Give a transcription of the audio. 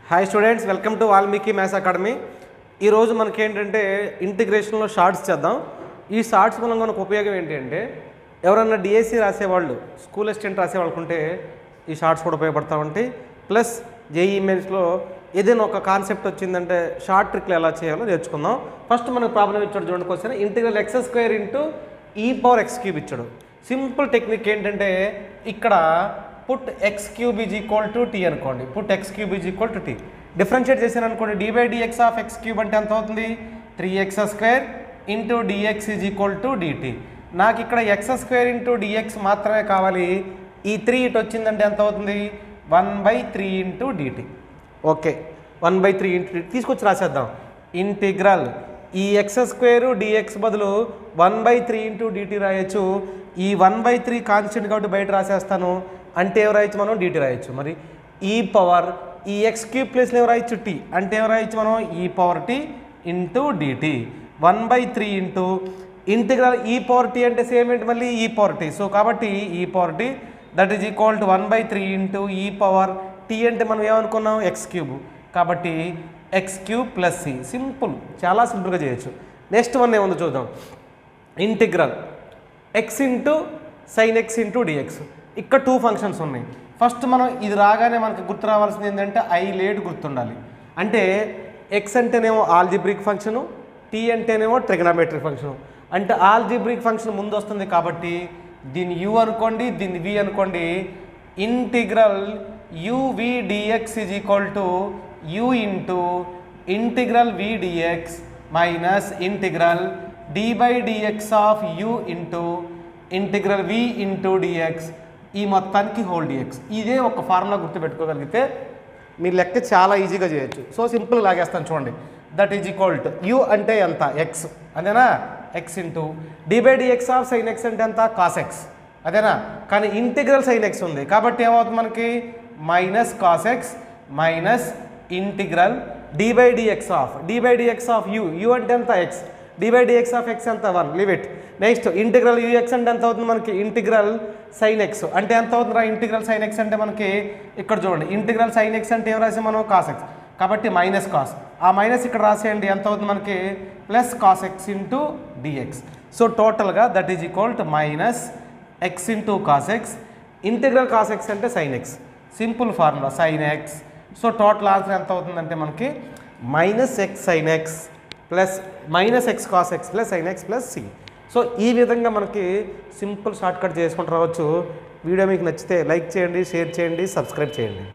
Hi students, welcome to Valmiki maths academy. ఈరోజు మనకి ఏంటంటే ఇంటిగ్రేషన్లో షార్ట్స్ చేద్దాం. ఈ షార్ట్స్ వల్ల మనకు ఉపయోగం ఏంటి అంటే ఎవరన్నా డిఎస్సి రాసేవాళ్ళు, స్కూల్ అసిస్టెంట్ రాసేవాళ్ళకు ఉంటే ఈ షార్ట్స్ కూడా ఉపయోగపడతా ఉంటాయి. ప్లస్ జేఈఈ మెయిన్స్లో ఏదైనా ఒక కాన్సెప్ట్ వచ్చిందంటే షార్ట్ ట్రిక్లు ఎలా చేయాలో నేర్చుకుందాం. ఫస్ట్ మనకు ప్రాబ్లం ఇచ్చాడు చూడండి, question integral x² into e⁻x³ ఇచ్చాడు. సింపుల్ టెక్నిక్ ఏంటంటే ఇక్కడ put x³ is equal to t అనుకోండి. Put x³ is equal to t differentiate చేశాను అనుకోండి. d/dx ఆఫ్ x³ అంటే ఎంత అవుతుంది? 3x² into dx is equal to dt. నాకు ఇక్కడ x² ఇంటూ dx మాత్రమే కావాలి. ఈ 3 ఇటు వచ్చిందంటే ఎంత అవుతుంది? 1/3 into dt. Okay, 1/3 into dt తీసుకొచ్చి రాసేద్దాం. ఇంటిగ్రల్ ఈ x² dx బదులు 1/3 ఇంటూ dt రాయొచ్చు. ఈ 1/3 కాన్స్టెంట్ కాబట్టి బయట రాసేస్తాను. అంటే ఏం రాయొచ్చు మనం? dt రాయొచ్చు. మరి ఈ x³ ప్లేస్లో ఏం రాయొచ్చు? t. అంటే ఏం రాయొచ్చు మనం? e⁻t into dt. 1/3 into integral e⁻t అంటే సేమ్ ఏంటి మళ్ళీ? e⁻t. సో కాబట్టి e⁻t that is equal to 1/3 into e⁻t అంటే మనం ఏమనుకున్నాం? x³. కాబట్టి x³ ప్లస్ c. సింపుల్, చాలా సింపుల్గా చేయొచ్చు. నెక్స్ట్ వన్ ఏముందో చూద్దాం. Integral x into sin x into dx. ఇక్కడ 2 ఫంక్షన్స్ ఉన్నాయి. ఫస్ట్ మనం ఇది రాగానే మనకు గుర్తు రావాల్సింది ఏంటంటే ఐలేట్ గుర్తుండాలి. అంటే x అంటేనేమో ఆల్జిబ్రిక్ ఫంక్షను, t అంటేనేమో ట్రిగనామెట్రిక్ ఫంక్షను. అంటే ఆల్జిబ్రిక్ ఫంక్షన్ ముందు వస్తుంది కాబట్టి దీన్ని u అనుకోండి, దీన్ని v అనుకోండి. Integral uv dx is equal to u into integral v dx minus integral d/dx of u into integral v into dx, ఈ మొత్తానికి హోల్ dx. ఇదే ఒక ఫార్ములా గుర్తుపెట్టుకోగలిగితే మీ లెక్క చాలా ఈజీగా చేయొచ్చు. సో సింపుల్ లాగేస్తాను చూడండి. That is equal to u అంటే ఎంత? x అదేనా? x into d/dx of sin x అంటే ఎంత? cos x అదేనా? కానీ ఇంటిగ్రల్ sin x ఉంది కాబట్టి ఏమవుతుంది మనకి? Minus cos x minus integral d/dx of u అంటే ఎంత? x. d/dx ఆఫ్ x ఎంత? 1. Leave it. Next integral ux అంటే ఎంత అవుతుంది మనకి? ఇంటిగ్రల్ sin x అంటే ఎంత అవుతుందిరా? ఇంటిగ్రల్ sin x అంటే మనకి ఇక్కడ చూడండి, ఇంటిగ్రల్ sin x అంటే ఏం రాసాం మనం? cos x. కాబట్టి మైనస్ కాస్, ఆ మైనస్ ఇక్కడ రాసేయండి. ఎంత అవుతుంది మనకి? Plus cos x into dx. So టోటల్గా that is equal to minus x into cos x. Integral cos x అంటే sin x. Simple formula sin x. So total answer ఎంత అవుతుందంటే మనకి minus x sin x plus minus x cos x plus sin x plus c. So ఈ విధంగా మనకి simple short cut చేసుకుంటూ రావచ్చు. Video మీకు నచ్చితే లైక్ చేయండి, షేర్ చేయండి, సబ్స్క్రైబ్ చేయండి.